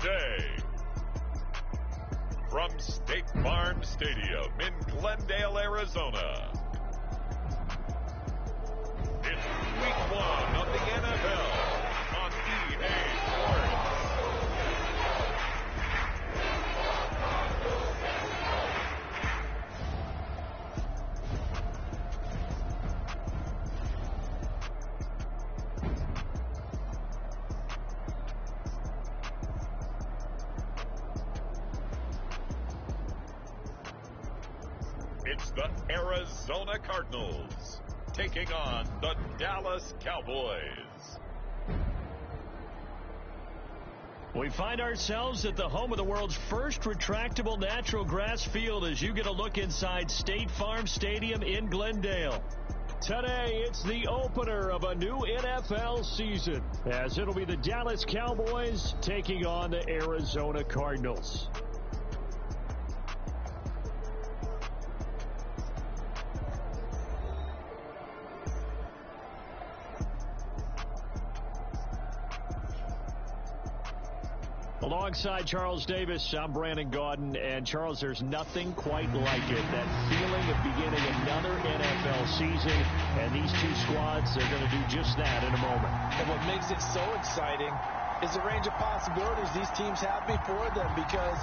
today. From State Farm Stadium in Glendale, Arizona, it's Week 1 of the NFL on EA Sports. It's the Arizona Cardinals taking on the Dallas Cowboys. We find ourselves at the home of the world's first retractable natural grass field as you get a look inside State Farm Stadium in Glendale. Today, it's the opener of a new NFL season, as it'll be the Dallas Cowboys taking on the Arizona Cardinals. Alongside Charles Davis, I'm Brandon Gaudin, and Charles, there's nothing quite like it. That feeling of beginning another NFL season, and these two squads are going to do just that in a moment. And what makes it so exciting is the range of possibilities these teams have before them, because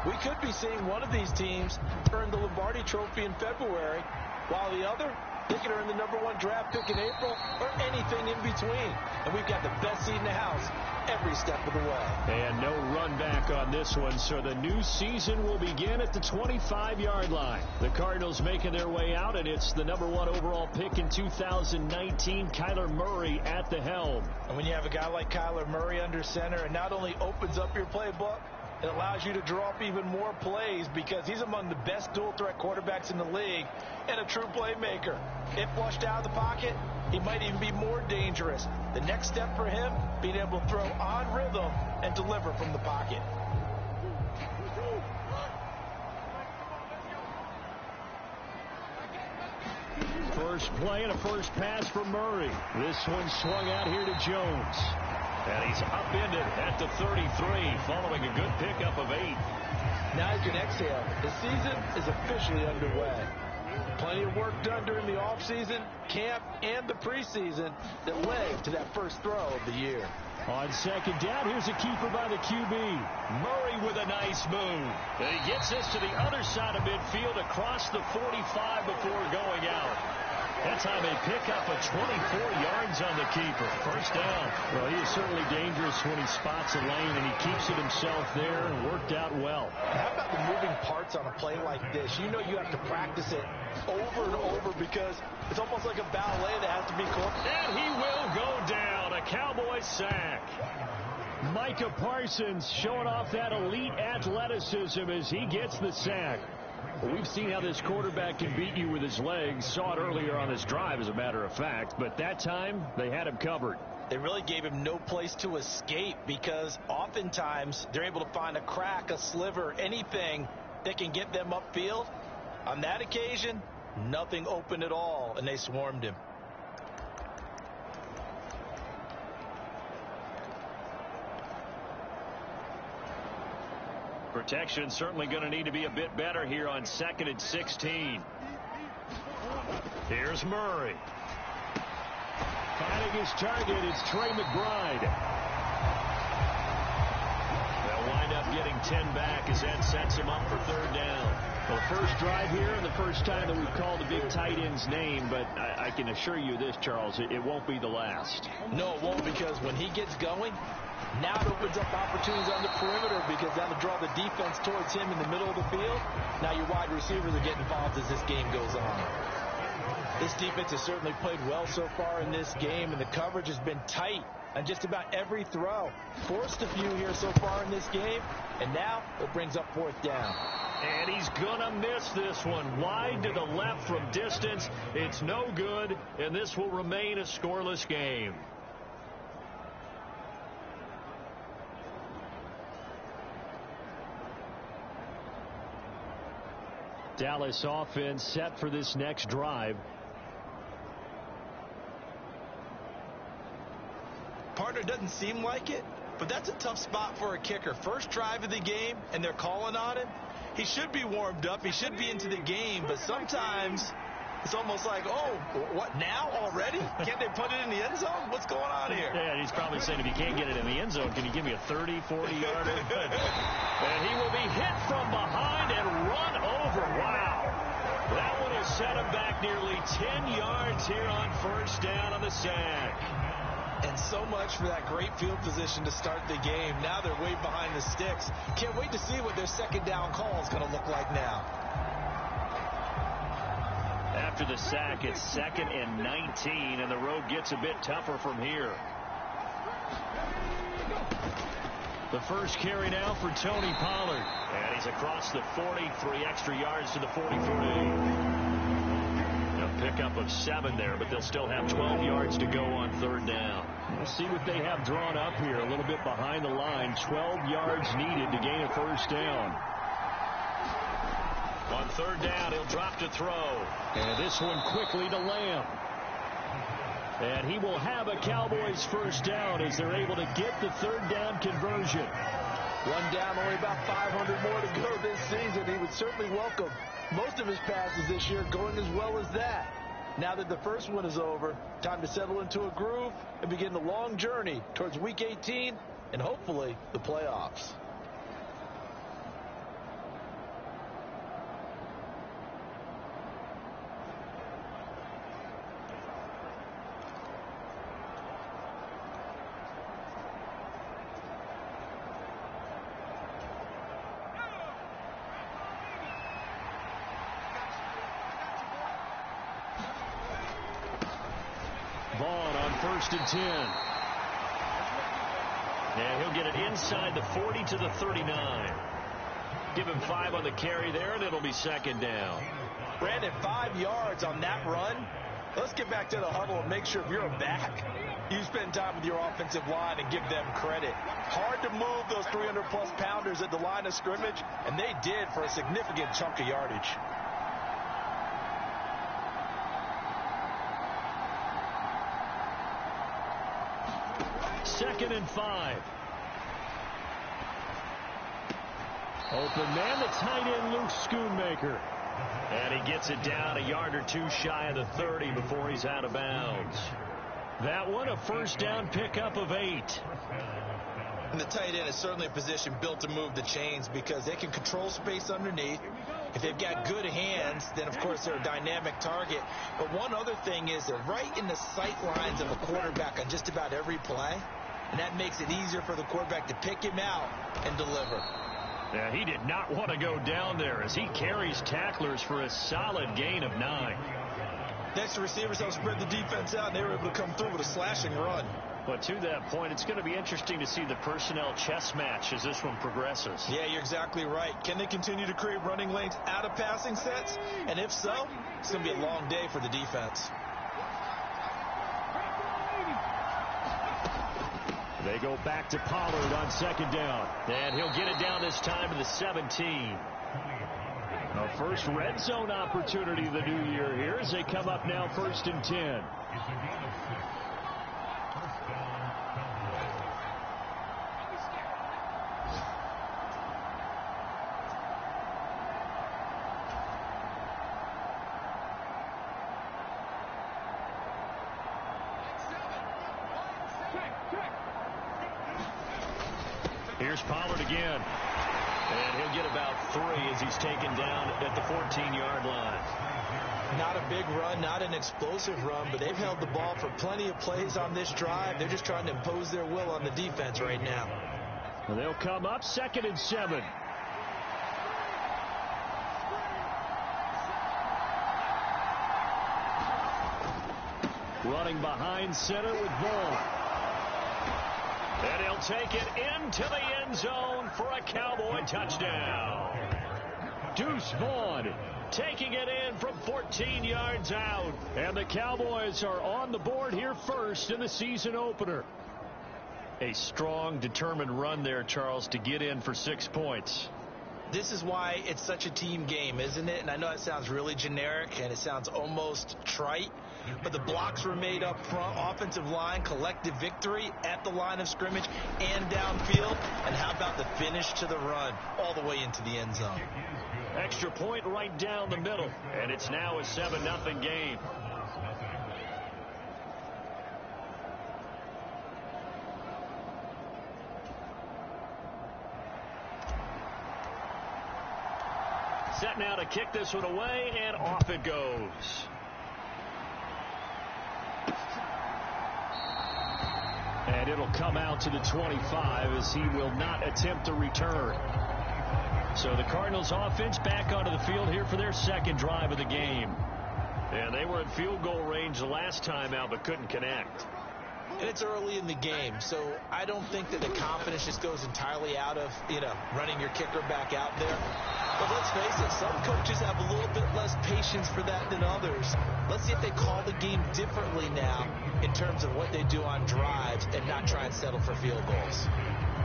we could be seeing one of these teams earn the Lombardi Trophy in February, while the other, they could earn the #1 draft pick in April, or anything in between. And we've got the best seat in the house every step of the way. And no run back on this one, so the new season will begin at the 25-yard line. The Cardinals making their way out, and it's the #1 overall pick in 2019, Kyler Murray at the helm. And when you have a guy like Kyler Murray under center, it not only opens up your playbook, it allows you to draw up even more plays, because he's among the best dual-threat quarterbacks in the league and a true playmaker. If flushed out of the pocket, he might even be more dangerous. The next step for him, being able to throw on rhythm and deliver from the pocket. First play and a first pass for Murray. This one swung out here to Jones. And he's upended at the 33, following a good pickup of 8. Now you can exhale. The season is officially underway. Plenty of work done during the offseason, camp, and the preseason that led to that first throw of the year. On second down, here's a keeper by the QB. Murray with a nice move. And he gets this to the other side of midfield across the 45 before going out. That time they pick up a 24 yards on the keeper. First down. Well, he is certainly dangerous when he spots a lane, and he keeps it himself there and worked out well. How about the moving parts on a play like this? You know you have to practice it over and over, because it's almost like a ballet that has to be caught. And he will go down. A Cowboy sack. Micah Parsons showing off that elite athleticism as he gets the sack. Well, we've seen how this quarterback can beat you with his legs. Saw it earlier on this drive, as a matter of fact. But that time, they had him covered. They really gave him no place to escape, because oftentimes they're able to find a crack, a sliver, anything that can get them upfield. On that occasion, nothing open at all, and they swarmed him. Protection certainly going to need to be a bit better here on 2nd and 16. Here's Murray. Finding his target, it's Trey McBride. They'll wind up getting 10 back as that sets him up for third down. Well, the first drive here, and the first time that we've called the big tight end's name, but I can assure you this, Charles, it won't be the last. No, it won't, because when he gets going, now it opens up opportunities on the perimeter, because that'll draw the defense towards him in the middle of the field. Now your wide receivers are getting involved as this game goes on. This defense has certainly played well so far in this game, and the coverage has been tight on just about every throw. Forced a few here so far in this game, and now it brings up 4th down. And he's going to miss this one. Wide to the left from distance. It's no good, and this will remain a scoreless game. Dallas offense set for this next drive. Partner, doesn't seem like it, but that's a tough spot for a kicker. First drive of the game, and they're calling on him. He should be warmed up. He should be into the game, but sometimes it's almost like, oh, what, now already? Can't they put it in the end zone? What's going on here? Yeah, he's probably saying, if you can't get it in the end zone, can you give me a 30, 40-yarder? And he will be hit from behind and run over. Wow. That would have set him back nearly 10 yards here on first down on the sack. And so much for that great field position to start the game. Now they're way behind the sticks. Can't wait to see what their second down call is going to look like now. After the sack, it's 2nd and 19, and the road gets a bit tougher from here. The first carry now for Tony Pollard. And he's across the 40, 3 extra yards to the 43. A pickup of 7 there, but they'll still have 12 yards to go on third down. We'll see what they have drawn up here. A little bit behind the line. 12 yards needed to gain a first down. On third down, he'll drop to throw. And this one quickly to Lamb. And he will have a Cowboys first down as they're able to get the third down conversion. One down, only about 500 more to go this season. He would certainly welcome most of his passes this year going as well as that. Now that the first one is over, time to settle into a groove and begin the long journey towards Week 18 and hopefully the playoffs. Vaughn on 1st and 10. And he'll get it inside the 40 to the 39. Give him 5 on the carry there, and it'll be 2nd down. Brandon, 5 yards on that run. Let's get back to the huddle and make sure if you're a back, you spend time with your offensive line and give them credit. Hard to move those 300-plus pounders at the line of scrimmage, and they did for a significant chunk of yardage. Second and 5. Open man, the tight end, Luke Schoonmaker. And he gets it down a yard or 2 shy of the 30 before he's out of bounds. That one, a first down pickup of 8. And the tight end is certainly a position built to move the chains because they can control space underneath. If they've got good hands, then, of course, they're a dynamic target. But one other thing is they're right in the sight lines of a quarterback on just about every play. And that makes it easier for the quarterback to pick him out and deliver. Yeah, he did not want to go down there as he carries tacklers for a solid gain of 9. Next, the receivers help spread the defense out, and they were able to come through with a slashing run. But to that point, it's going to be interesting to see the personnel chess match as this one progresses. Yeah, you're exactly right. Can they continue to create running lanes out of passing sets? And if so, it's going to be a long day for the defense. They go back to Pollard on 2nd down. And he'll get it down this time to the 17. A first red zone opportunity of the new year here as they come up now 1st and 10. Here's Pollard again. And he'll get about 3 as he's taken down at the 14-yard line. Not a big run, not an explosive run, but they've held the ball for plenty of plays on this drive. They're just trying to impose their will on the defense right now. Well, they'll come up 2nd and 7. Running behind center with Vaughn. And he'll take it into the end zone for a Cowboy touchdown. Deuce Vaughn taking it in from 14 yards out. And the Cowboys are on the board here first in the season opener. A strong, determined run there, Charles, to get in for 6 points. This is why it's such a team game, isn't it? And I know it sounds really generic and it sounds almost trite, but the blocks were made up front, offensive line, collective victory at the line of scrimmage and downfield. And how about the finish to the run all the way into the end zone? Extra point right down the middle, and it's now a 7-0 game. Set now to kick this one away, and off it goes. And it'll come out to the 25 as he will not attempt a return. So the Cardinals offense back onto the field here for their second drive of the game. And they were in field goal range the last time out but couldn't connect. And it's early in the game, so I don't think that the confidence just goes entirely out of, running your kicker back out there. But let's face it, some coaches have a little bit less patience for that than others. Let's see if they call the game differently now in terms of what they do on drives and not try and settle for field goals.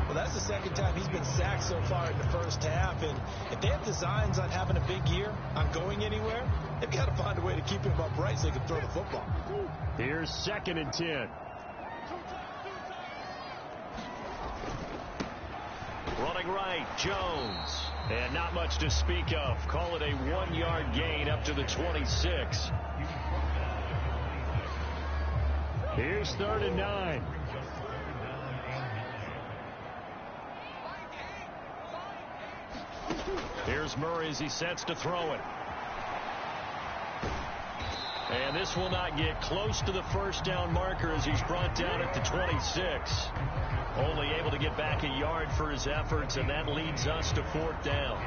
Well, that's the second time he's been sacked so far in the first half, and if they have designs on having a big year, on going anywhere, they've got to find a way to keep him upright so they can throw the football. Here's 2nd and 10. Running right, Jones. And not much to speak of. Call it a 1-yard gain up to the 26. Here's 3rd and 9. Here's Murray as he sets to throw it. And this will not get close to the first down marker as he's brought down at the 26. Only able to get back a yard for his efforts, and that leads us to 4th down.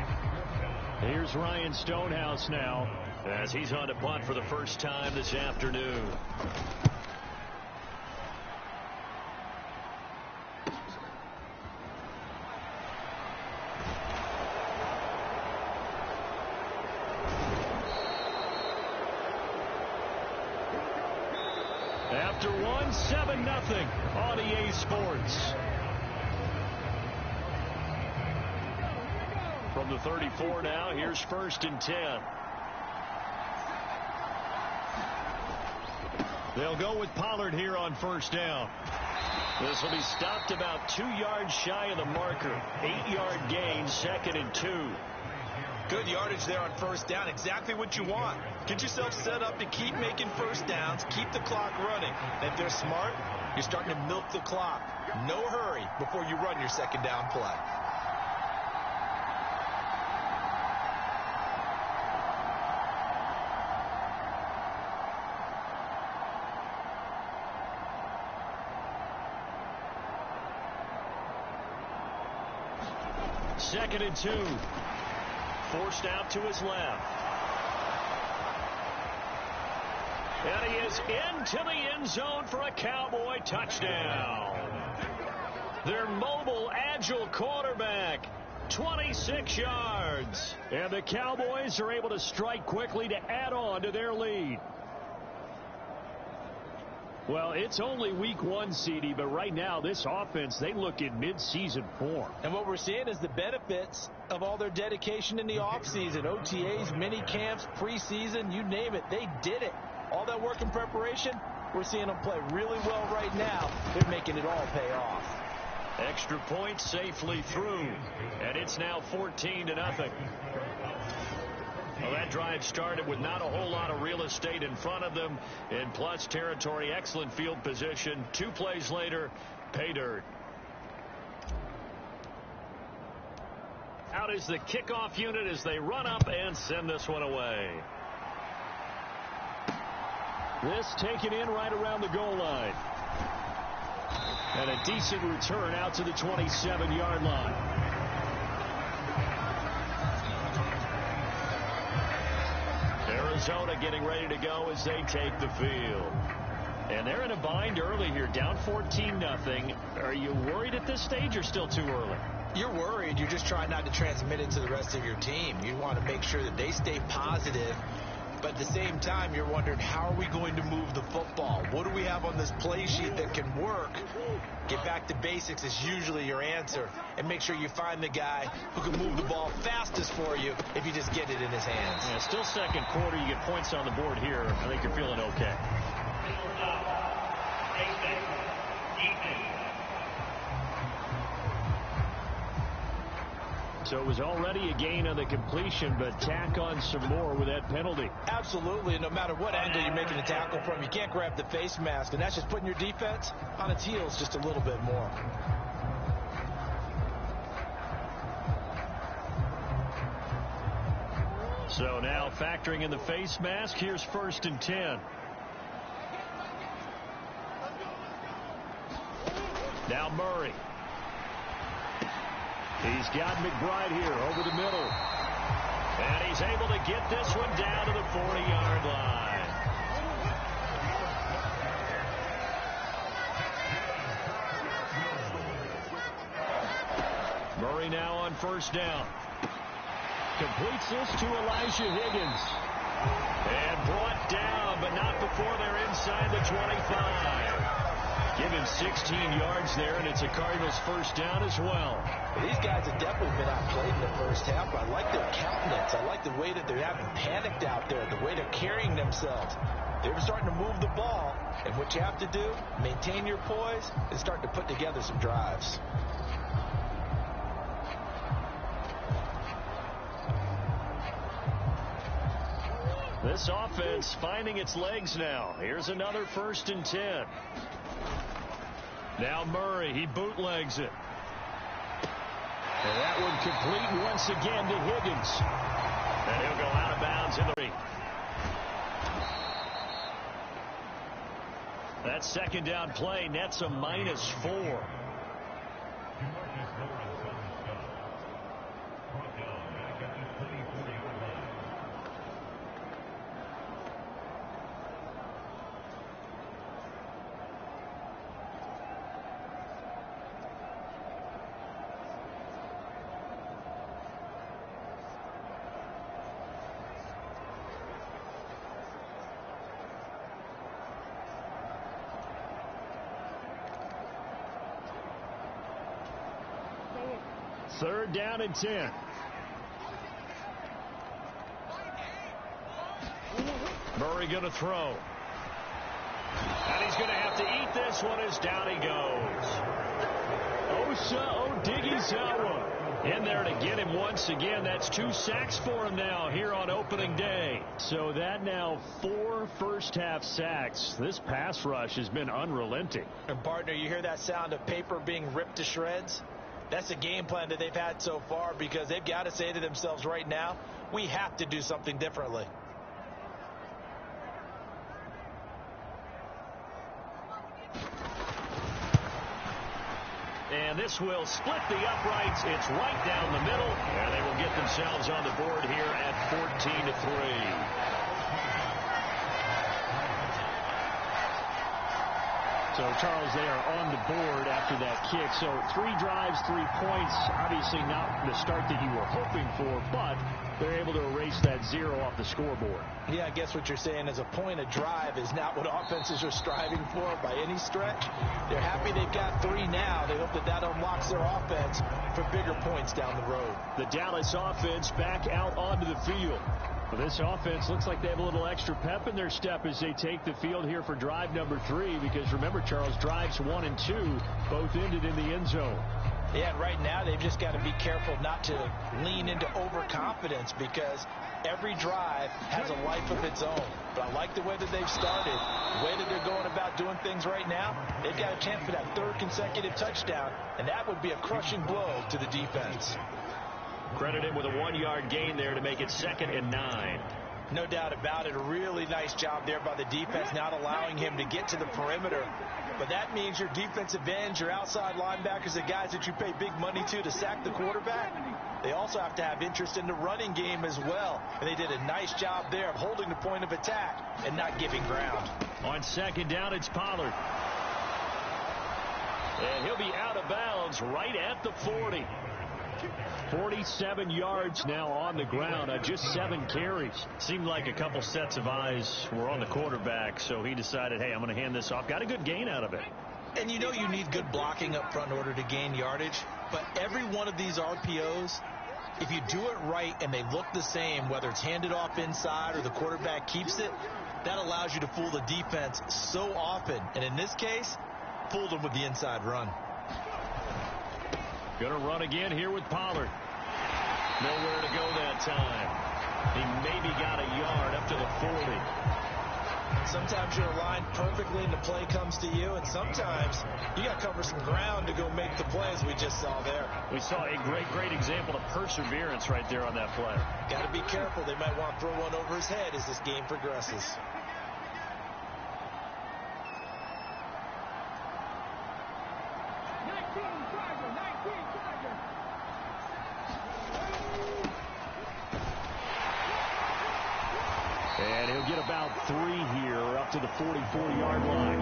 Here's Ryan Stonehouse now as he's on to punt for the first time this afternoon. After one, 7-0 on EA Sports. From the 34 now, here's 1st and 10. They'll go with Pollard here on 1st down. This will be stopped about 2 yards shy of the marker. 8-yard gain, 2nd and 2. Good yardage there on 1st down. Exactly what you want. Get yourself set up to keep making 1st downs. Keep the clock running. And if they're smart, you're starting to milk the clock. No hurry before you run your 2nd down play. Second and 2. Forced out to his left. And he is into the end zone for a Cowboy touchdown. Their mobile, agile quarterback, 26 yards. And the Cowboys are able to strike quickly to add on to their lead. Well, it's only week 1, CD, but right now this offense, they look in mid-season form. And what we're seeing is the benefits of all their dedication in the offseason. OTAs, mini camps, preseason, you name it, they did it. All that work and preparation, we're seeing them play really well right now. They're making it all pay off. Extra point safely through, and it's now 14-0. Well, that drive started with not a whole lot of real estate in front of them. In plus territory, excellent field position. 2 plays later, pay dirt. Out is the kickoff unit as they run up and send this one away. This taken in right around the goal line. And a decent return out to the 27-yard line. Arizona getting ready to go as they take the field. And they're in a bind early here, down 14-0. Are you worried at this stage or still too early? You're worried. You're just trying not to transmit it to the rest of your team. You want to make sure that they stay positive. But at the same time, you're wondering, how are we going to move the football? What do we have on this play sheet that can work? Get back to basics is usually your answer. And make sure you find the guy who can move the ball fastest for you if you just get it in his hands. Yeah, still second quarter. You get points on the board here. I think you're feeling okay. So it was already a gain on the completion, but tack on some more with that penalty. Absolutely. No matter what angle you're making a tackle from, you can't grab the face mask, and that's just putting your defense on its heels just a little bit more. So now factoring in the face mask, here's 1st and 10. Now Murray. He's got McBride here over the middle. And he's able to get this one down to the 40-yard line. Murray now on 1st down. Completes this to Elijah Higgins. And brought down, but not before they're inside the 25. Give him 16 yards there, and it's a Cardinals 1st down as well. These guys have definitely been outplayed in the first half, but I like their countenance. I like the way that they haven't panicked out there, the way they're carrying themselves. They're starting to move the ball, and what you have to do, maintain your poise and start to put together some drives. This offense finding its legs now. Here's another 1st and 10. Now Murray, he bootlegs it. And that one complete once again to Higgins. And he'll go out of bounds in the ring. That 2nd down play nets a -4. Third down and 10. Murray going to throw. And he's going to have to eat this one as down he goes. Osa Odighizuwa in there to get him once again. That's 2 sacks for him now here on opening day. So that now 4 first-half sacks. This pass rush has been unrelenting. And partner, you hear that sound of paper being ripped to shreds? That's the game plan that they've had so far, because they've got to say to themselves right now, we have to do something differently. And this will split the uprights. It's right down the middle, and they will get themselves on the board here at 14-3. So, Charles, they are on the board after that kick. So 3 drives, 3 points. Obviously not the start that you were hoping for, but they're able to erase that 0 off the scoreboard. Yeah, I guess what you're saying is a point a drive is not what offenses are striving for by any stretch. They're happy they've got 3 now. They hope that that unlocks their offense for bigger points down the road. The Dallas offense back out onto the field. Well, this offense looks like they have a little extra pep in their step as they take the field here for drive number 3, because remember, Charles, drives 1 and 2 both ended in the end zone. Yeah, and right now they've just got to be careful not to lean into overconfidence, because every drive has a life of its own. But I like the way that they've started, the way that they're going about doing things right now. They've got a chance for that 3rd consecutive touchdown, and that would be a crushing blow to the defense. Credited with a 1-yard gain there to make it 2nd and 9. No doubt about it. A really nice job there by the defense, not allowing him to get to the perimeter. But that means your defensive ends, your outside linebackers, the guys that you pay big money to sack the quarterback, they also have to have interest in the running game as well. And they did a nice job there of holding the point of attack and not giving ground. On 2nd down, it's Pollard. And he'll be out of bounds right at the 40. 47 yards now on the ground on just 7 carries. Seemed like a couple sets of eyes were on the quarterback, so he decided, hey, I'm going to hand this off. Got a good gain out of it. And you know you need good blocking up front in order to gain yardage, but every one of these RPOs, if you do it right and they look the same, whether it's handed off inside or the quarterback keeps it, that allows you to fool the defense so often. And in this case, fooled them with the inside run. Going to run again here with Pollard. Nowhere to go that time. He maybe got a yard up to the 40. Sometimes you're aligned perfectly and the play comes to you, and sometimes you got to cover some ground to go make the play, as we just saw there. We saw a great example of perseverance right there on that play. Got to be careful. They might want to throw one over his head as this game progresses. And he'll get about 3 here up to the 44-yard line.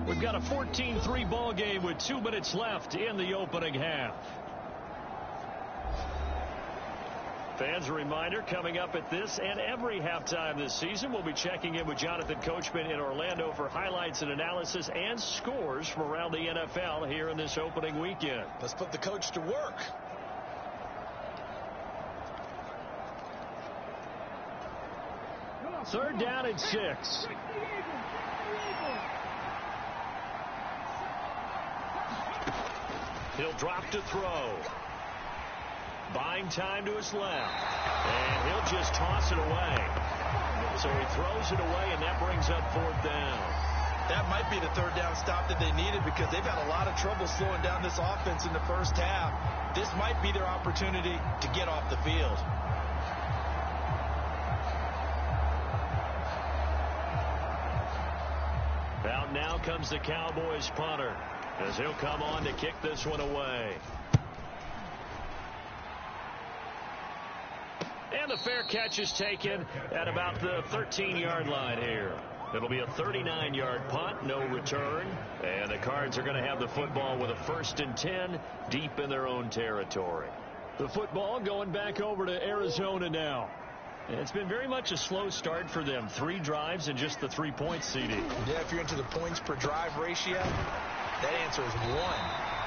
We've got a 14-3 ball game with 2 minutes left in the opening half. Fans, a reminder, coming up at this and every halftime this season, we'll be checking in with Jonathan Coachman in Orlando for highlights and analysis and scores from around the NFL here in this opening weekend. Let's put the coach to work. Third down and 6. He'll drop to throw. Buying time to his left. And he'll just toss it away. So he throws it away, and that brings up 4th down. That might be the third down stop that they needed because they've had a lot of trouble slowing down this offense in the first half. This might be their opportunity to get off the field. Out now comes the Cowboys punter as he'll come on to kick this one away. And the fair catch is taken at about the 13-yard line here. It'll be a 39-yard punt, no return. And the Cards are going to have the football with a 1st and 10 deep in their own territory. The football going back over to Arizona now. And it's been very much a slow start for them. 3 drives and just the 3 points, CD. Yeah, if you're into the points per drive ratio, that answer is 1.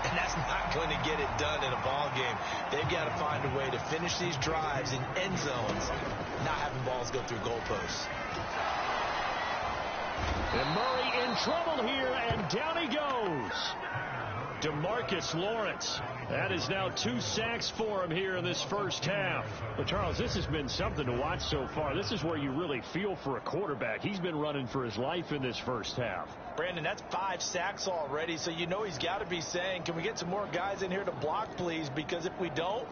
And that's not going to get it done in a ball game. They've got to find a way to finish these drives in end zones, not having balls go through goalposts. And Murray in trouble here, and down he goes. DeMarcus Lawrence. That is now 2 sacks for him here in this first half. But, Charles, this has been something to watch so far. This is where you really feel for a quarterback. He's been running for his life in this first half. Brandon, that's 5 sacks already, so you know he's got to be saying, can we get some more guys in here to block, please? Because if we don't,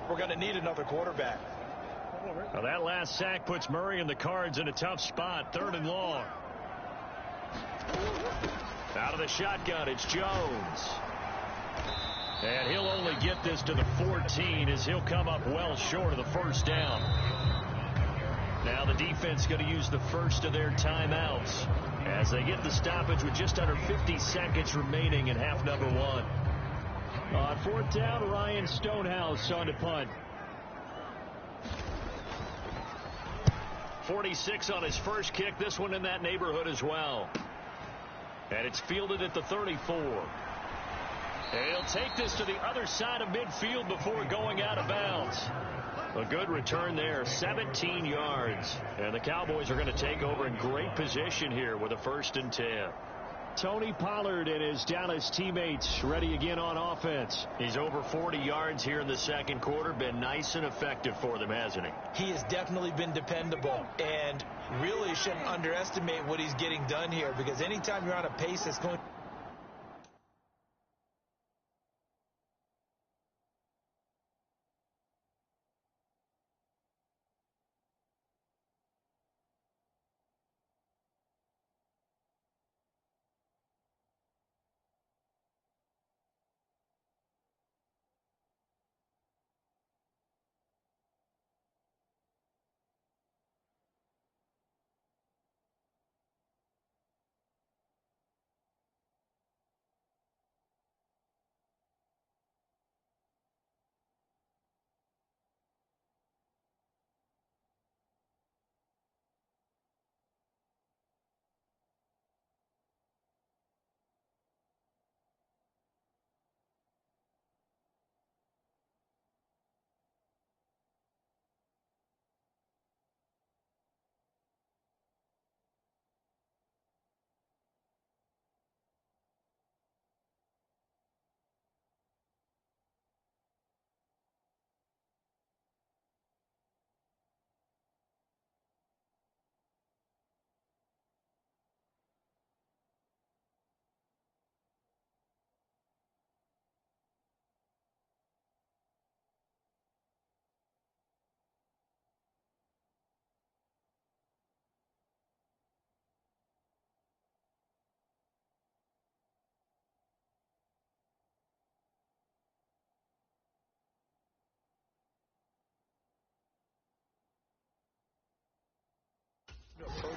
we're going to need another quarterback. Well, that last sack puts Murray and the Cards in a tough spot. 3rd and long. Out of the shotgun, it's Jones. And he'll only get this to the 14 as he'll come up well short of the 1st down. Now the defense going to use the first of their timeouts as they get the stoppage with just under 50 seconds remaining in half number 1. On 4th down, Ryan Stonehouse on to punt. 46 on his first kick. This one in that neighborhood as well. And it's fielded at the 34. He'll take this to the other side of midfield before going out of bounds. A good return there, 17 yards. And the Cowboys are going to take over in great position here with a 1st and 10. Tony Pollard and his Dallas teammates ready again on offense. He's over 40 yards here in the second quarter. Been nice and effective for them, hasn't he? He has definitely been dependable. And really shouldn't underestimate what he's getting done here, because anytime you're on a pace that's going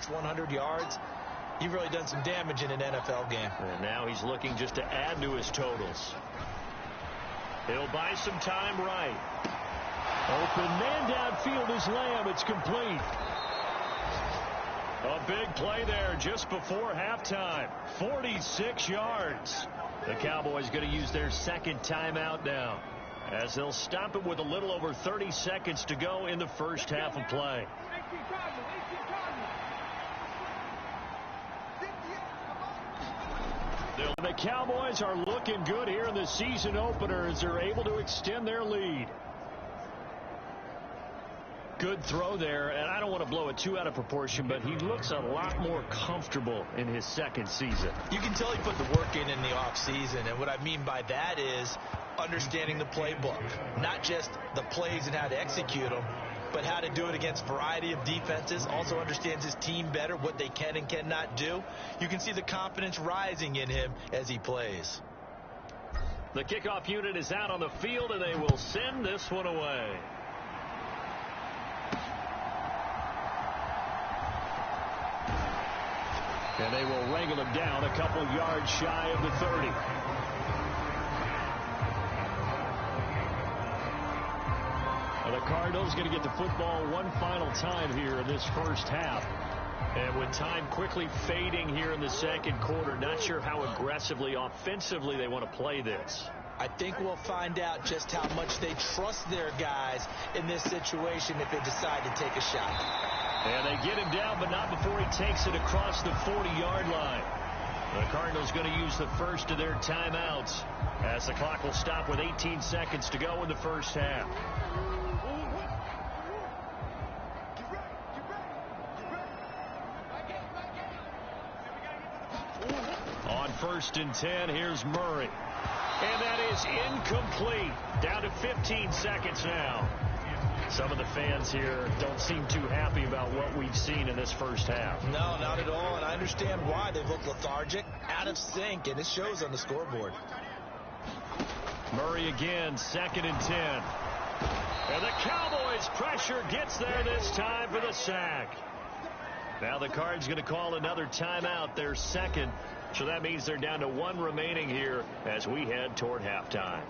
approach 100 yards, you've really done some damage in an NFL game. And now he's looking just to add to his totals. He'll buy some time right. Open man downfield is Lamb. It's complete. A big play there just before halftime. 46 yards. The Cowboys going to use their second timeout now, as they'll stop it with a little over 30 seconds to go in the first half of play. The Cowboys are looking good here in the season opener as they're able to extend their lead. Good throw there, and I don't want to blow it too out of proportion, but he looks a lot more comfortable in his second season. You can tell he put the work in the offseason, and what I mean by that is understanding the playbook. Not just the plays and how to execute them, but how to do it against a variety of defenses. Also understands his team better, what they can and cannot do. You can see the confidence rising in him as he plays. The kickoff unit is out on the field, and they will send this one away. And they will wrangle him down a couple yards shy of the 30. Well, the Cardinals going to get the football one final time here in this first half. And with time quickly fading here in the second quarter, not sure how aggressively, offensively they want to play this. I think we'll find out just how much they trust their guys in this situation if they decide to take a shot. And they get him down, but not before he takes it across the 40-yard line. The Cardinals going to use the first of their timeouts as the clock will stop with 18 seconds to go in the first half. On 1st and 10, here's Murray. And that is incomplete. Down to 15 seconds now. Some of the fans here don't seem too happy about what we've seen in this first half. No, not at all, and I understand why. They look lethargic, out of sync, and it shows on the scoreboard. Murray again, 2nd and 10. And the Cowboys' pressure gets there this time for the sack. Now the Cards going to call another timeout, their second. So that means they're down to one remaining here as we head toward halftime.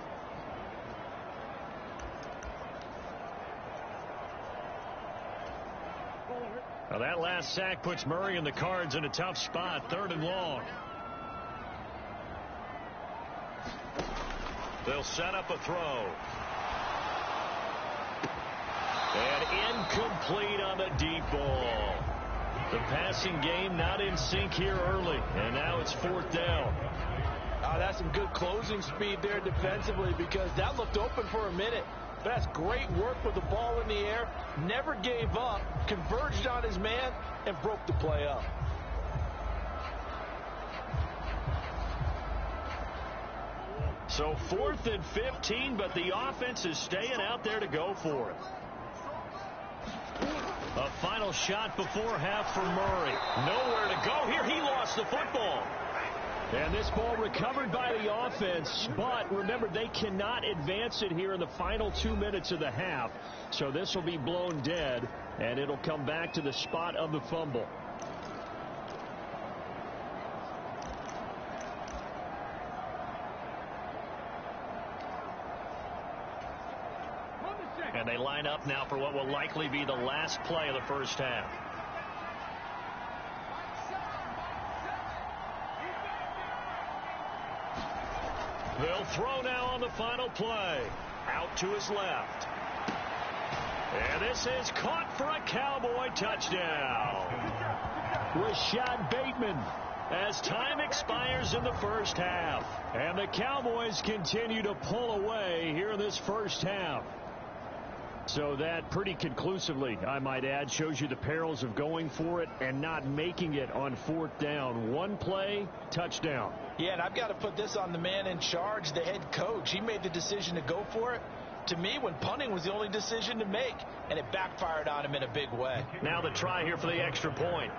Now that last sack puts Murray and the Cards in a tough spot, 3rd and long. They'll set up a throw. And incomplete on the deep ball. The passing game not in sync here early, and now it's 4th down. That's some good closing speed there defensively, because that looked open for a minute. That's great work with the ball in the air. Never gave up, converged on his man, and broke the play up. So 4th and 15, but the offense is staying out there to go for it. A final shot before half for Murray. Nowhere to go here. He lost the football. And this ball recovered by the offense, but remember, they cannot advance it here in the final 2 minutes of the half. So this will be blown dead, and it'll come back to the spot of the fumble. And they line up now for what will likely be the last play of the first half. They'll throw now on the final play. Out to his left. And this is caught for a Cowboy touchdown. Rashad Bateman, as time expires in the first half. And the Cowboys continue to pull away here in this first half. So that pretty conclusively, I might add, shows you the perils of going for it and not making it on 4th down. One play, touchdown. Yeah, and I've got to put this on the man in charge, the head coach. He made the decision to go for it. To me, when punting was the only decision to make, and it backfired on him in a big way. Now the try here for the extra point.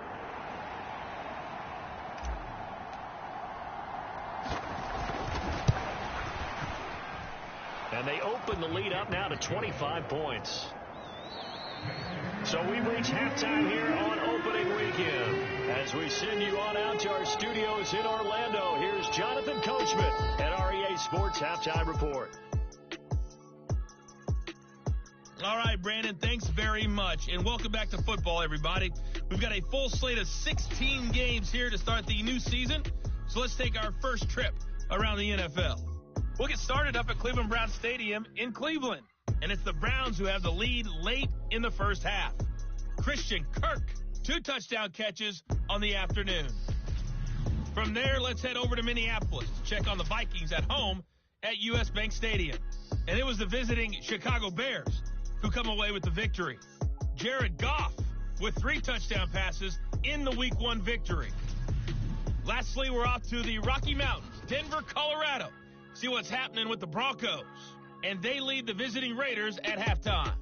And they open the lead up now to 25 points. So we've reached halftime here on opening weekend. As we send you on out to our studios in Orlando, here's Jonathan Coachman at REA Sports Halftime Report. All right, Brandon, thanks very much. And welcome back to football, everybody. We've got a full slate of 16 games here to start the new season. So let's take our first trip around the NFL. We'll get started up at Cleveland Browns Stadium in Cleveland. And it's the Browns who have the lead late in the first half. Christian Kirk, 2 touchdown catches on the afternoon. From there, let's head over to Minneapolis to check on the Vikings at home at U.S. Bank Stadium. And it was the visiting Chicago Bears who come away with the victory. Jared Goff with 3 touchdown passes in the Week 1 victory. Lastly, we're off to the Rocky Mountains, Denver, Colorado. See what's happening with the Broncos. And they lead the visiting Raiders at halftime.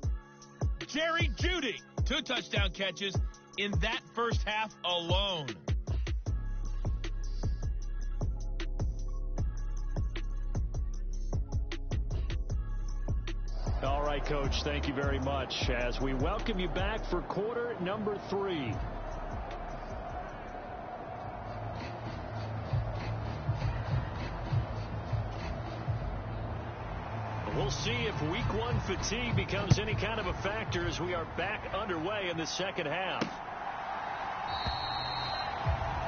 Jerry Jeudy, 2 touchdown catches in that first half alone. All right, Coach, thank you very much as we welcome you back for quarter number 3. We'll see if Week 1 fatigue becomes any kind of a factor as we are back underway in the second half.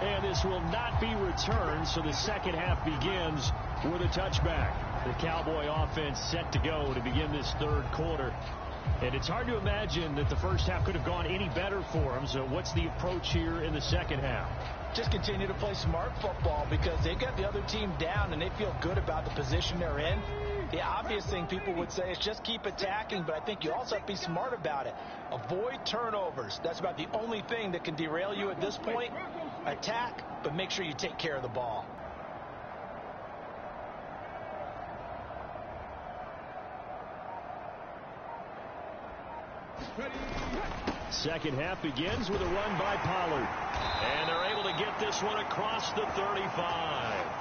And this will not be returned, so the second half begins with a touchback. The Cowboy offense set to go to begin this third quarter. And it's hard to imagine that the first half could have gone any better for them. So what's the approach here in the second half? Just continue to play smart football because they've got the other team down and they feel good about the position they're in. The obvious thing people would say is just keep attacking, but I think you also have to be smart about it. Avoid turnovers. That's about the only thing that can derail you at this point. Attack, but make sure you take care of the ball. Second half begins with a run by Pollard. And they're able to get this one across the 35.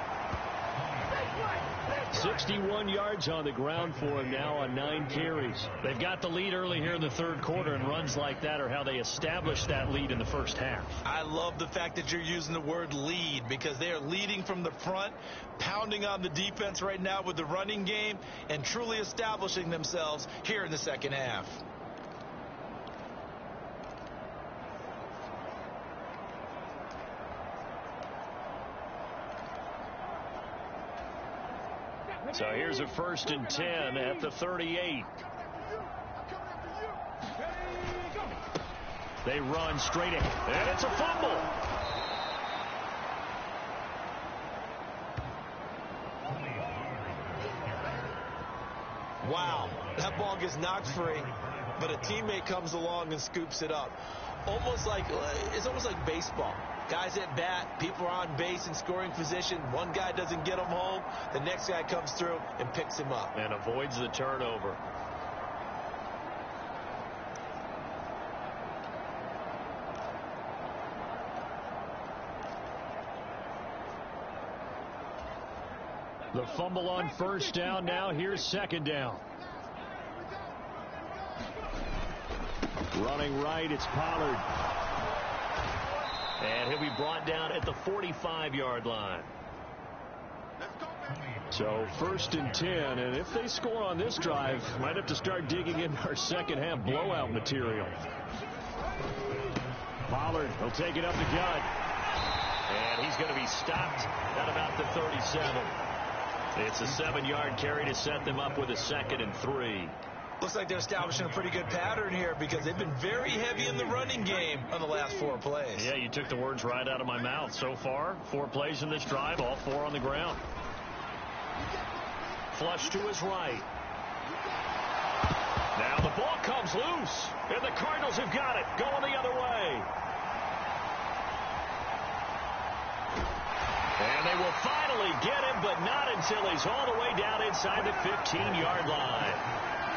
61 yards on the ground for him now on 9 carries. They've got the lead early here in the third quarter, and runs like that are how they established that lead in the first half. I love the fact that you're using the word lead because they are leading from the front, pounding on the defense right now with the running game, and truly establishing themselves here in the second half. So here's a 1st and 10 at the 38. They run straight in, and it's a fumble. Wow, that ball gets knocked free, but a teammate comes along and scoops it up. It's almost like baseball. Guys at bat, people are on base in scoring position. One guy doesn't get him home. The next guy comes through and picks him up. And avoids the turnover. The fumble on first down now. Here's second down. Running right, it's Pollard. And he'll be brought down at the 45-yard line. So 1st and 10, and if they score on this drive, might have to start digging in our second half blowout material. Pollard will take it up the gut. And he's going to be stopped at about the 37. It's a 7-yard carry to set them up with a 2nd and 3. Looks like they're establishing a pretty good pattern here because they've been very heavy in the running game on the last 4 plays. Yeah, you took the words right out of my mouth. So far, 4 plays in this drive, all 4 on the ground. Flush to his right. Now the ball comes loose, and the Cardinals have got it, going the other way. And they will finally get him, but not until he's all the way down inside the 15-yard line.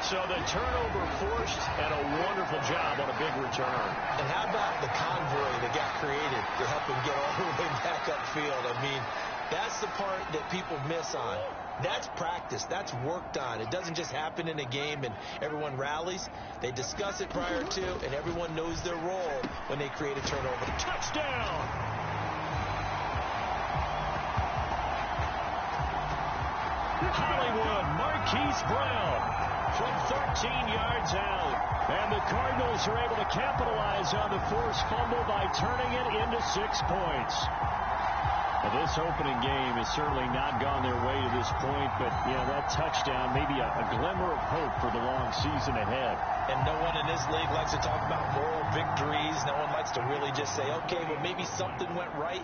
So the turnover forced, and a wonderful job on a big return. And how about the convoy that got created to help him get all the way back upfield? I mean, that's the part that people miss on. That's practice. That's worked on. It doesn't just happen in a game and everyone rallies. They discuss it prior to, and everyone knows their role when they create a turnover. Touchdown! Hollywood, Marquise Brown from 13 yards out. And the Cardinals are able to capitalize on the forced fumble by turning it into 6 points. Well, this opening game has certainly not gone their way to this point, but, that touchdown, maybe a glimmer of hope for the long season ahead. And no one in this league likes to talk about moral victories. No one likes to really just say, okay, well, maybe something went right.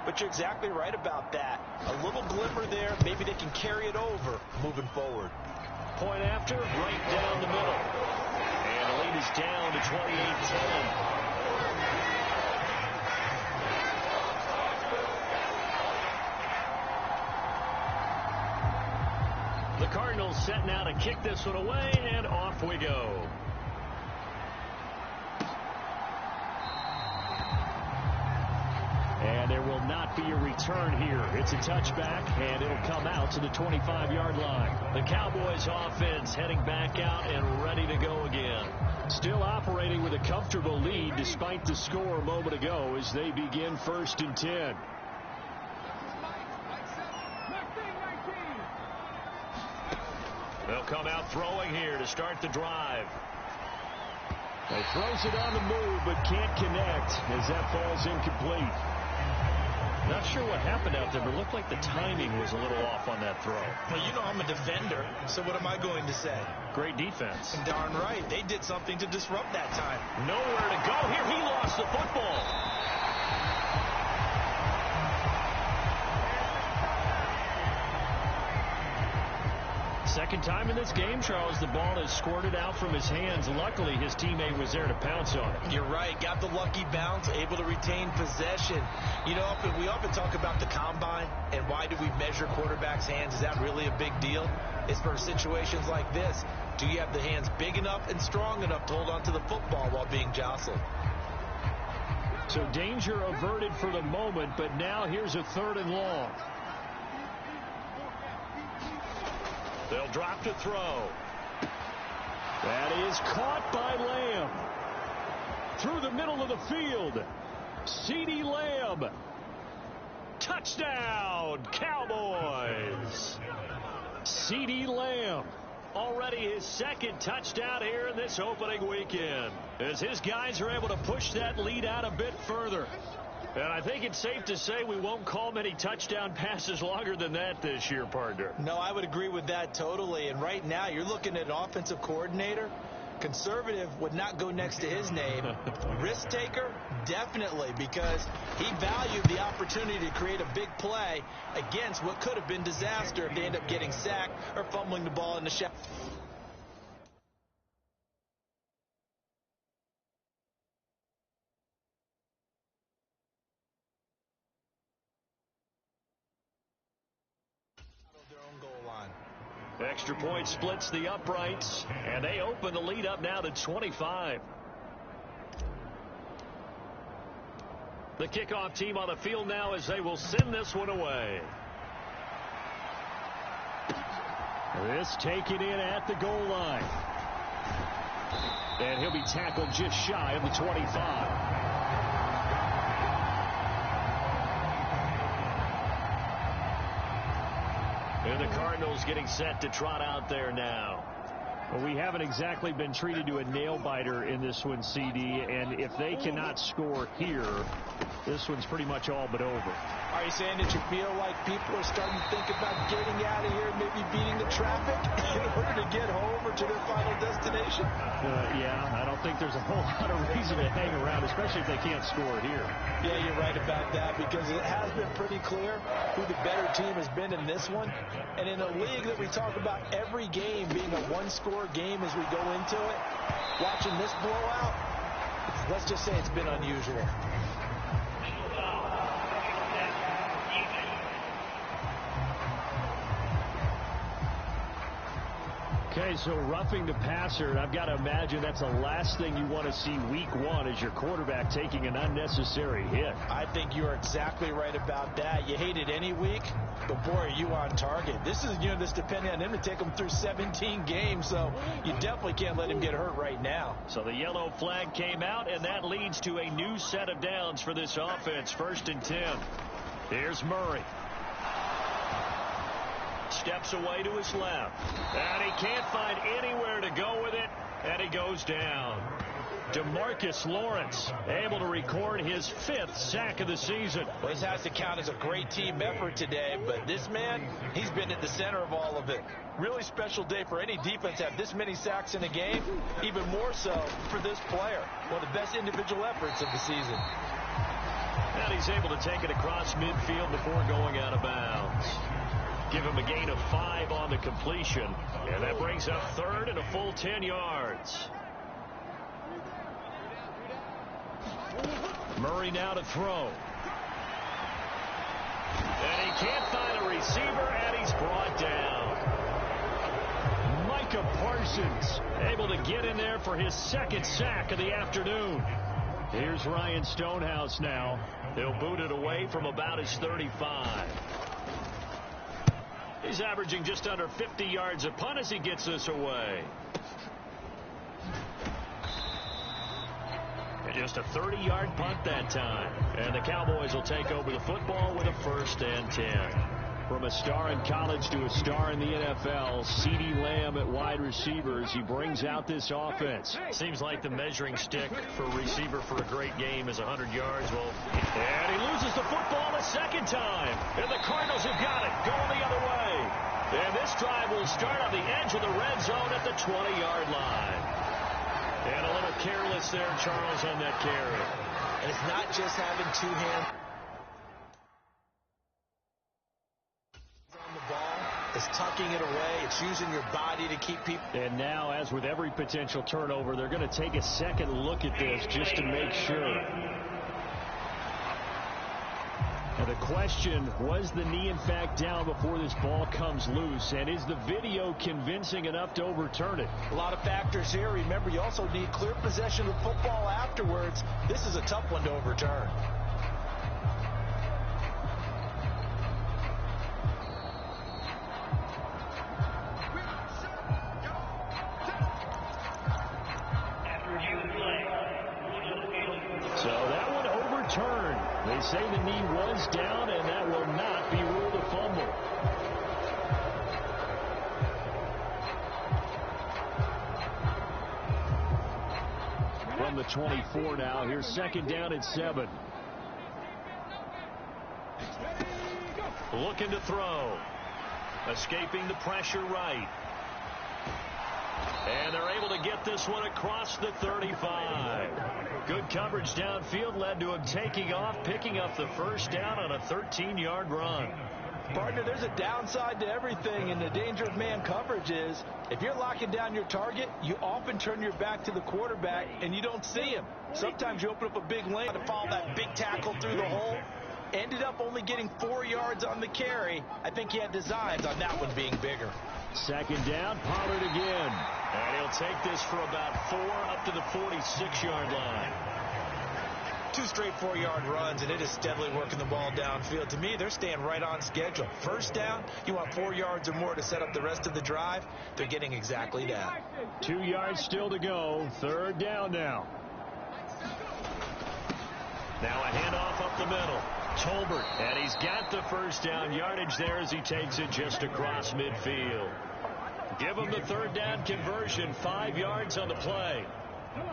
But you're exactly right about that. A little glimmer there. Maybe they can carry it over moving forward. Point after, right down the middle. And the lead is down to 28-10. The Cardinals set now to kick this one away, and off we go. And there will not be a return here. It's a touchback, and it'll come out to the 25-yard line. The Cowboys offense heading back out and ready to go again. Still operating with a comfortable lead despite the score a moment ago as they begin 1st and 10. They'll come out throwing here to start the drive. He throws it on the move but can't connect as that falls incomplete. Not sure what happened out there, but it looked like the timing was a little off on that throw. Well, I'm a defender, so what am I going to say? Great defense. Darn right. They did something to disrupt that time. Nowhere to go here. He lost the football. Second time in this game, Charles, the ball has squirted out from his hands. Luckily, his teammate was there to pounce on it. You're right. Got the lucky bounce, able to retain possession. We often talk about the combine and why do we measure quarterbacks' hands. Is that really a big deal? It's for situations like this. Do you have the hands big enough and strong enough to hold onto the football while being jostled? So danger averted for the moment, but now here's a 3rd and long. They'll drop to throw. That is caught by Lamb. Through the middle of the field. CeeDee Lamb. Touchdown, Cowboys. CeeDee Lamb. Already his 2nd touchdown here in this opening weekend. As his guys are able to push that lead out a bit further. And I think it's safe to say we won't call many touchdown passes longer than that this year, partner. No, I would agree with that totally. And right now, you're looking at an offensive coordinator. Conservative would not go next to his name. Risk taker, definitely, because he valued the opportunity to create a big play against what could have been disaster if they end up getting sacked or fumbling the ball in the shot. Extra point splits the uprights, and they open the lead up now to 25. The kickoff team on the field now as they will send this one away. This taken in at the goal line. And he'll be tackled just shy of the 25. And the Cardinals getting set to trot out there now. Well, we haven't exactly been treated to a nail-biter in this one, CD, and if they cannot score here, this one's pretty much all but over. Are you saying that you feel like people are starting to think about getting out of here, maybe beating the traffic in order to get home or to their final destination? Yeah, I don't think there's a whole lot of reason to hang around, especially if they can't score here. Yeah, you're right about that, because it has been pretty clear who the better team has been in this one. And in a league that we talk about every game being a one-score game as we go into it, watching this blowout, let's just say it's been unusual. Okay, so roughing the passer, and I've got to imagine that's the last thing you want to see week one as your quarterback taking an unnecessary hit. I think you're exactly right about that. You hate it any week, but boy, are you on target. This is, that's depending on him to take him through 17 games, so you definitely can't let him get hurt right now. So the yellow flag came out, and that leads to a new set of downs for this offense. 1st and 10. Here's Murray. Steps away to his left. And he can't find anywhere to go with it. And he goes down. DeMarcus Lawrence able to record his 5th sack of the season. Well, this has to count as a great team effort today, but this man, he's been at the center of all of it. Really special day for any defense to have this many sacks in a game, even more so for this player. One of the best individual efforts of the season. And he's able to take it across midfield before going out of bounds. Give him a gain of 5 on the completion, and that brings up 3rd and a full 10 yards. Murray now to throw. And he can't find a receiver, and he's brought down. Micah Parsons able to get in there for his 2nd sack of the afternoon. Here's Ryan Stonehouse now. He'll boot it away from about his 35. He's averaging just under 50 yards a punt as he gets this away. And just a 30-yard punt that time. And the Cowboys will take over the football with a 1st and 10. From a star in college to a star in the NFL, CeeDee Lamb at wide receivers, he brings out this offense. Seems like the measuring stick for a receiver for a great game is 100 yards. Well, and he loses the football a 2nd time. And the Cardinals have got it, going the other way. And this drive will start on the edge of the red zone at the 20-yard line. And a little careless there, Charles, on that carry. And it's not just having 2 hands. It's tucking it away. It's using your body to keep people. And now, as with every potential turnover, they're going to take a second look at this just to make sure. And the question, was the knee in fact down before this ball comes loose? And is the video convincing enough to overturn it? A lot of factors here. Remember, you also need clear possession of football afterwards. This is a tough one to overturn. So that one overturned. They say the knee was down, and that will not be ruled a fumble. From the 24 now, here's 2nd down and 7. Looking to throw. Escaping the pressure right. And they're able to get this one across the 35. Good coverage downfield led to him taking off, picking up the 1st down on a 13-yard run. Partner, there's a downside to everything, and the danger of man coverage is if you're locking down your target, you often turn your back to the quarterback, and you don't see him. Sometimes you open up a big lane to follow that big tackle through the hole. Ended up only getting 4 yards on the carry. I think he had designs on that one being bigger. 2nd down, Pollard again. And he'll take this for about 4 up to the 46-yard line. 2 straight 4-yard runs, and it is steadily working the ball downfield. To me, they're staying right on schedule. 1st down, you want 4 yards or more to set up the rest of the drive. They're getting exactly that. 2 yards still to go. 3rd down now. Now a handoff up the middle. Tolbert, and he's got the 1st down yardage there as he takes it just across midfield. Give him the 3rd down conversion, 5 yards on the play.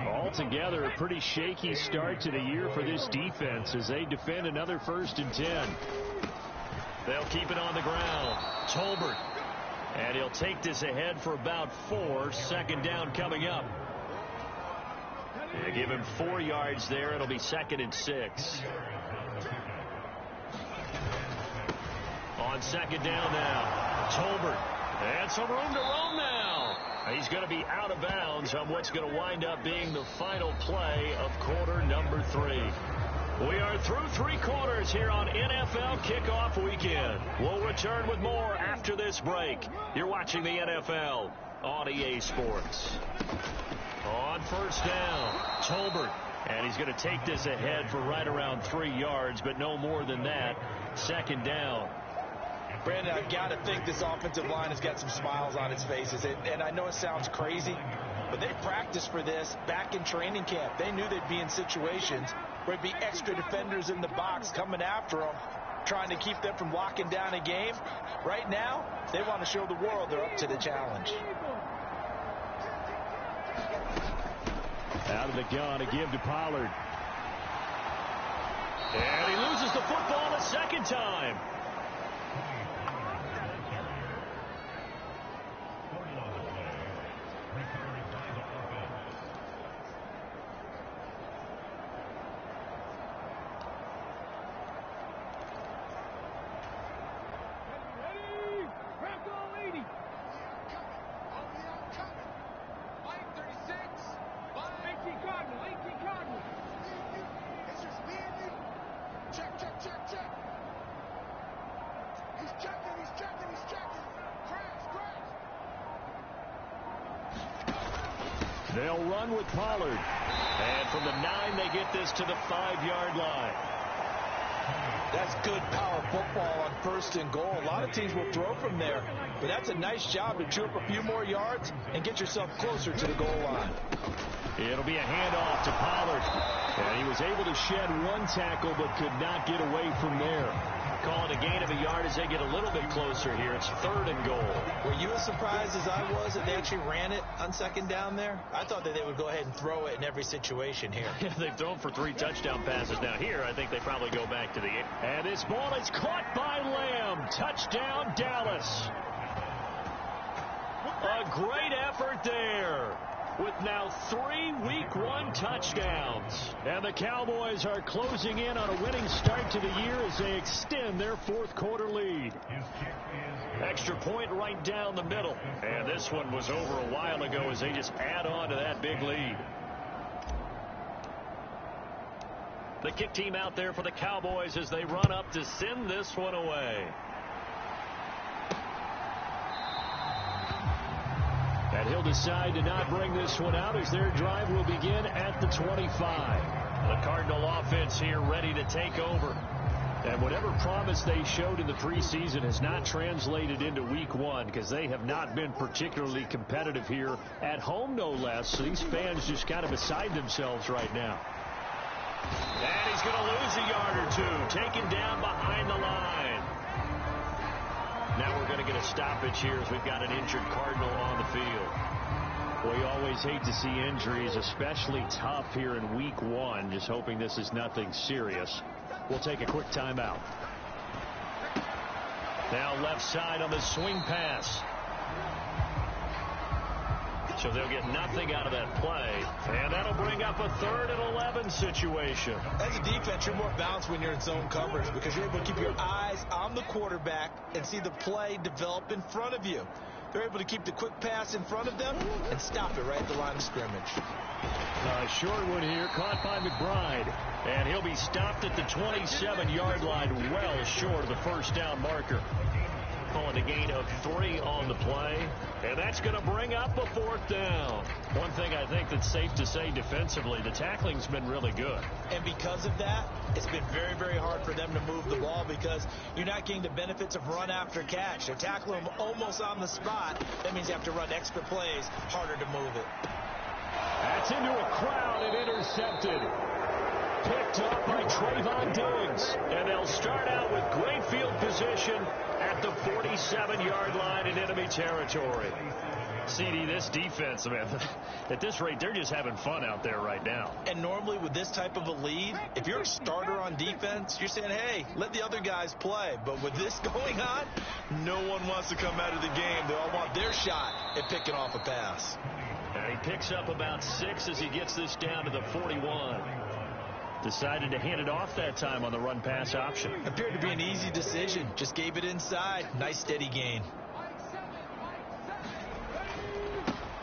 Altogether, a pretty shaky start to the year for this defense as they defend another 1st and 10. They'll keep it on the ground. Tolbert, and he'll take this ahead for about 4. 2nd down coming up. They give him 4 yards there. It'll be 2nd and 6. On 2nd down now, Tolbert, and some room to roam now. He's going to be out of bounds on what's going to wind up being the final play of quarter number 3. We are through 3 quarters here on NFL Kickoff Weekend. We'll return with more after this break. You're watching the NFL on EA Sports. On first down, Tolbert. And he's going to take this ahead for right around 3 yards, but no more than that. Second down. Brandon, I've got to think this offensive line has got some smiles on its faces. And I know it sounds crazy, but they practiced for this back in training camp. They knew they'd be in situations where there'd be extra defenders in the box coming after them, trying to keep them from locking down a game. Right now, they want to show the world they're up to the challenge. Out of the gun to give to Pollard. And he loses the football a second time. They'll run with Pollard. And from the 9, they get this to the 5-yard line. That's good power football on first and goal. A lot of teams will throw from there, but that's a nice job to chew up a few more yards and get yourself closer to the goal line. It'll be a handoff to Pollard. And he was able to shed 1 tackle but could not get away from there. Call it a gain of a yard as they get a little bit closer here. It's 3rd and goal. Were you as surprised as I was that they actually ran it on second down there? I thought that they would go ahead and throw it in every situation here. They've thrown for 3 touchdown passes. Now here, I think they probably go back to the end. And this ball is caught by Lamb. Touchdown, Dallas. A great effort there, with now 3 Week 1 touchdowns. And the Cowboys are closing in on a winning start to the year as they extend their 4th quarter lead. Extra point right down the middle. And this one was over a while ago as they just add on to that big lead. The kick team out there for the Cowboys as they run up to send this one away. And he'll decide to not bring this one out as their drive will begin at the 25. The Cardinal offense here ready to take over. And whatever promise they showed in the preseason has not translated into Week 1 because they have not been particularly competitive here at home, no less. So these fans just kind of beside themselves right now. And he's going to lose a yard or 2, taken down behind the line. Now we're going to get a stoppage here as we've got an injured Cardinal on the field. We always hate to see injuries, especially tough here in Week 1. Just hoping this is nothing serious. We'll take a quick timeout. Now left side on the swing pass. So they'll get nothing out of that play. And that'll bring up a 3rd and 11 situation. As a defense, you're more balanced when you're in zone coverage because you're able to keep your eyes on the quarterback and see the play develop in front of you. They're able to keep the quick pass in front of them and stop it right at the line of scrimmage. A short one here, caught by McBride. And he'll be stopped at the 27-yard line, well short of the first down marker. Calling a gain of 3 on the play. And that's going to bring up a 4th down. One thing I think that's safe to say defensively, the tackling's been really good. And because of that, it's been very, very hard for them to move the ball because you're not getting the benefits of run after catch. They're tackling them almost on the spot. That means you have to run extra plays, harder to move it. That's into a crowd and intercepted. Picked up by Trayvon Diggs. And they'll start out with great field position at the 47-yard line in enemy territory. CD, this defense, man, at this rate, they're just having fun out there right now. And normally with this type of a lead, if you're a starter on defense, you're saying, hey, let the other guys play. But with this going on, no one wants to come out of the game. They all want their shot at picking off a pass. And he picks up about 6 as he gets this down to the 41. Decided to hand it off that time on the run-pass option. Appeared to be an easy decision. Just gave it inside. Nice steady gain.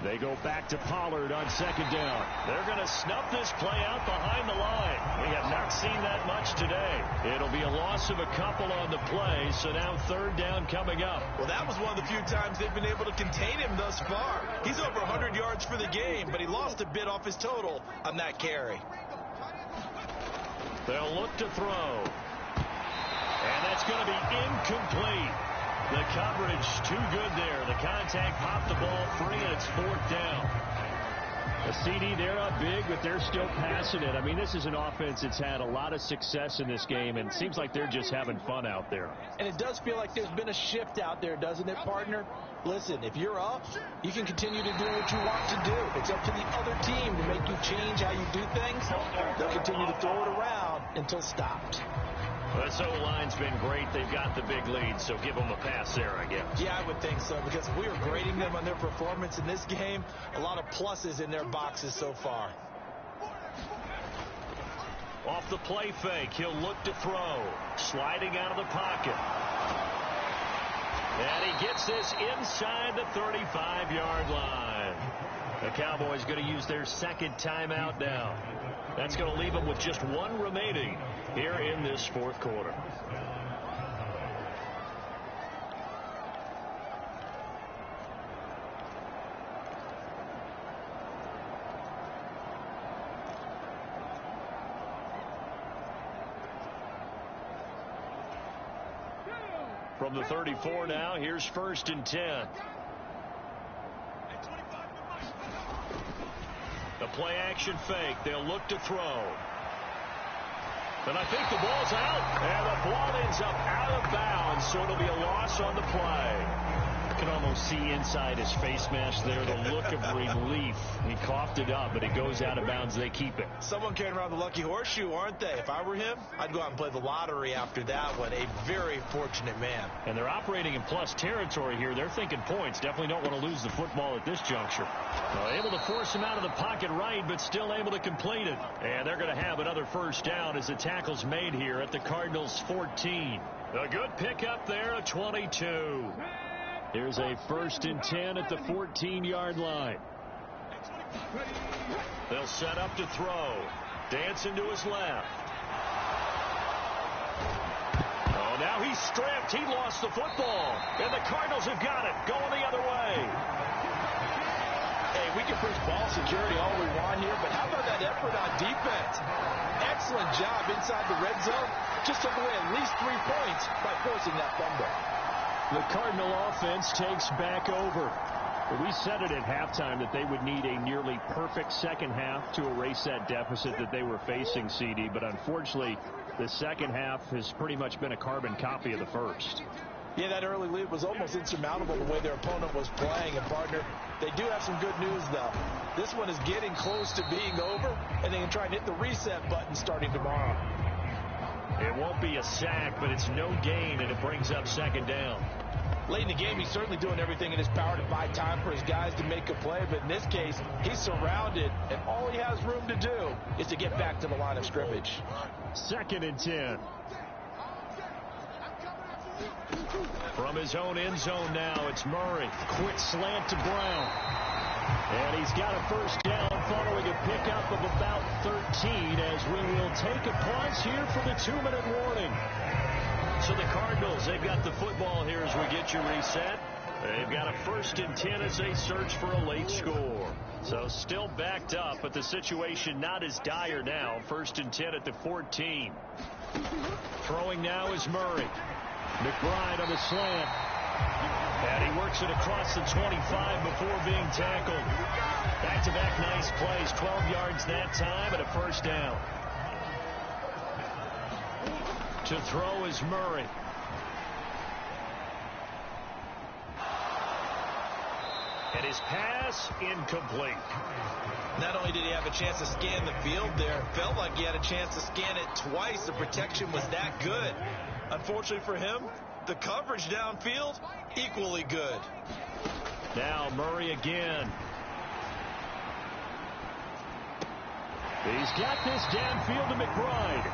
They go back to Pollard on second down. They're going to snuff this play out behind the line. We have not seen that much today. It'll be a loss of a couple on the play, so now third down coming up. Well, that was one of the few times they've been able to contain him thus far. He's over 100 yards for the game, but he lost a bit off his total on that carry. They'll look to throw. And that's going to be incomplete. The coverage too good there. The contact popped the ball free, and it's fourth down. A CD, they're up big, but they're still passing it. I mean, this is an offense that's had a lot of success in this game, and it seems like they're just having fun out there. And it does feel like there's been a shift out there, doesn't it, partner? Listen, if you're up, you can continue to do what you want to do. It's up to the other team to make you change how you do things. They'll continue to throw it around until stopped. This O-line's been great. They've got the big lead, so give them a pass there, I guess. Yeah, I would think so, because if we were grading them on their performance in this game, a lot of pluses in their boxes so far. Off the play fake, he'll look to throw. Sliding out of the pocket. And he gets this inside the 35-yard line. The Cowboys going to use their second timeout now. That's going to leave them with just one remaining here in this fourth quarter. From the 34 now, here's first and 10. The play action fake. They'll look to throw. And I think the ball's out. And the ball ends up out of bounds, so it'll be a loss on the play. You can almost see inside his face mask there the look of relief. He coughed it up, but it goes out of bounds. They keep it. Someone carrying around the lucky horseshoe, aren't they? If I were him, I'd go out and play the lottery after that one. A very fortunate man. And they're operating in plus territory here. They're thinking points. Definitely don't want to lose the football at this juncture. Well, able to force him out of the pocket right, but still able to complete it. And they're going to have another first down as the tackle's made here at the Cardinals' 14. A good pickup there, a 22. Here's a first and 10 at the 14-yard line. They'll set up to throw. Dancing to his left. Oh, now he's stripped. He lost the football. And the Cardinals have got it. Going the other way. Hey, we can preach ball security all we want here, but how about that effort on defense? Excellent job inside the red zone. Just took away at least 3 points by forcing that fumble. The Cardinal offense takes back over. We said it at halftime that they would need a nearly perfect second half to erase that deficit that they were facing, CD. But unfortunately, the second half has pretty much been a carbon copy of the first. Yeah, that early lead was almost insurmountable the way their opponent was playing. And, partner, they do have some good news, though. This one is getting close to being over, and they can try and hit the reset button starting tomorrow. It won't be a sack, but it's no gain, and it brings up second down. Late in the game, he's certainly doing everything in his power to buy time for his guys to make a play. But in this case, he's surrounded, and all he has room to do is to get back to the line of scrimmage. Second and 10. From his own end zone now, it's Murray. Quick slant to Brown. And he's got a first down following a pickup of about 13 as we will take a pause here for the 2-minute warning. So the Cardinals, they've got the football here as we get you reset. They've got a first and 10 as they search for a late score. So still backed up, but the situation not as dire now. First and 10 at the 14. Throwing now is Murray. McBride on the slant. And he works it across the 25 before being tackled. Back-to-back nice plays. 12 yards that time and a first down. To throw is Murray. And his pass incomplete. Not only did he have a chance to scan the field there, felt like he had a chance to scan it twice. The protection was that good. Unfortunately for him, the coverage downfield, equally good. Now Murray again. He's got this downfield to McBride.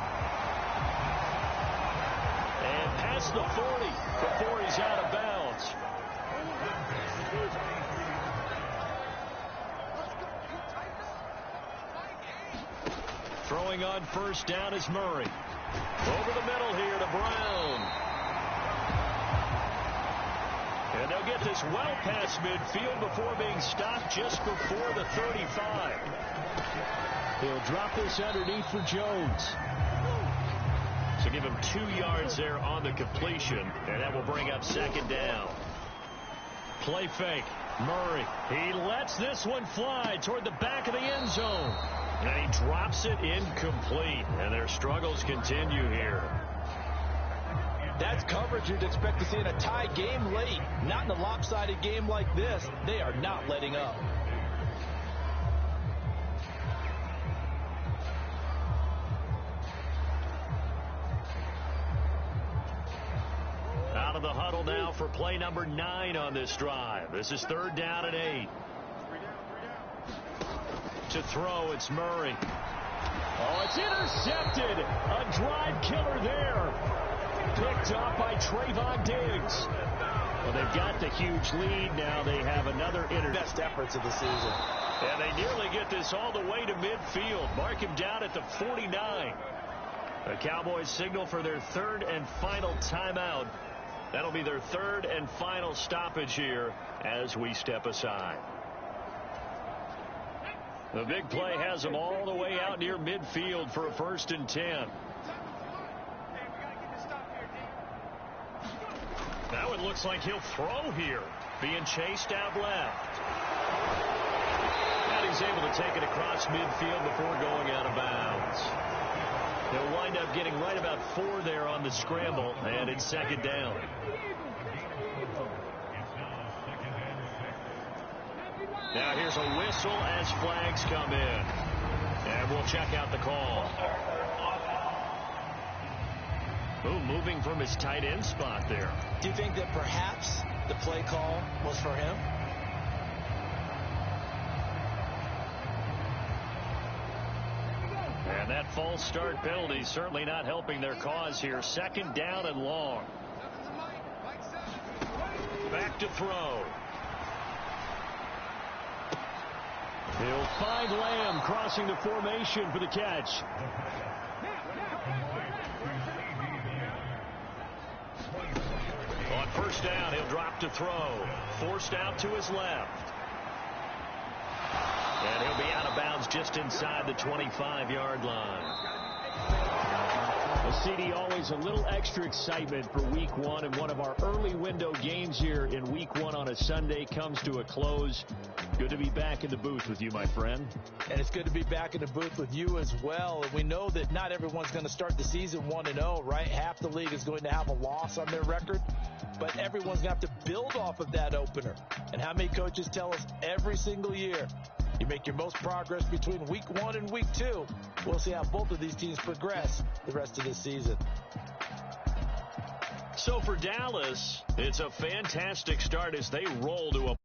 And past the 40 before he's out of bounds. Throwing on first down is Murray. Over the middle here to Brown. And they'll get this well past midfield before being stopped just before the 35. He'll drop this underneath for Jones. So give him 2 yards there on the completion, and that will bring up second down. Play fake. Murray. He lets this one fly toward the back of the end zone. And he drops it incomplete. And their struggles continue here. That's coverage you'd expect to see in a tie game late. Not in a lopsided game like this. They are not letting up. Out of the huddle now for play number 9 on this drive. This is 3rd down and 8. To throw, it's Murray. Oh, it's intercepted. A drive killer there. Picked up by Trayvon Diggs. Well, they've got the huge lead now. They have another Best efforts of the season. And they nearly get this all the way to midfield. Mark him down at the 49. The Cowboys signal for their 3rd and final timeout. That'll be their 3rd and final stoppage here as we step aside. The big play has them all the way out near midfield for a 1st and 10. Now it looks like he'll throw here. Being chased out left. And he's able to take it across midfield before going out of bounds. He'll wind up getting right about 4 there on the scramble, and it's 2nd down. Now here's a whistle as flags come in. And we'll check out the call. Oh, moving from his tight end spot there. Do you think that perhaps the play call was for him? And that false start penalty certainly not helping their cause here. 2nd down and long. Back to throw. He'll find Lamb crossing the formation for the catch. On first down, he'll drop to throw. Forced out to his left. And he'll be out of bounds just inside the 25-yard line. Well, CD, always a little extra excitement for Week 1, and one of our early window games here in Week 1 on a Sunday comes to a close. Good to be back in the booth with you, my friend. And it's good to be back in the booth with you as well. And we know that not everyone's going to start the season 1-0, right? Half the league is going to have a loss on their record, but everyone's going to have to build off of that opener. And how many coaches tell us every single year, you make your most progress between Week 1 and Week 2. We'll see how both of these teams progress the rest of this season. So for Dallas, it's a fantastic start as they roll to a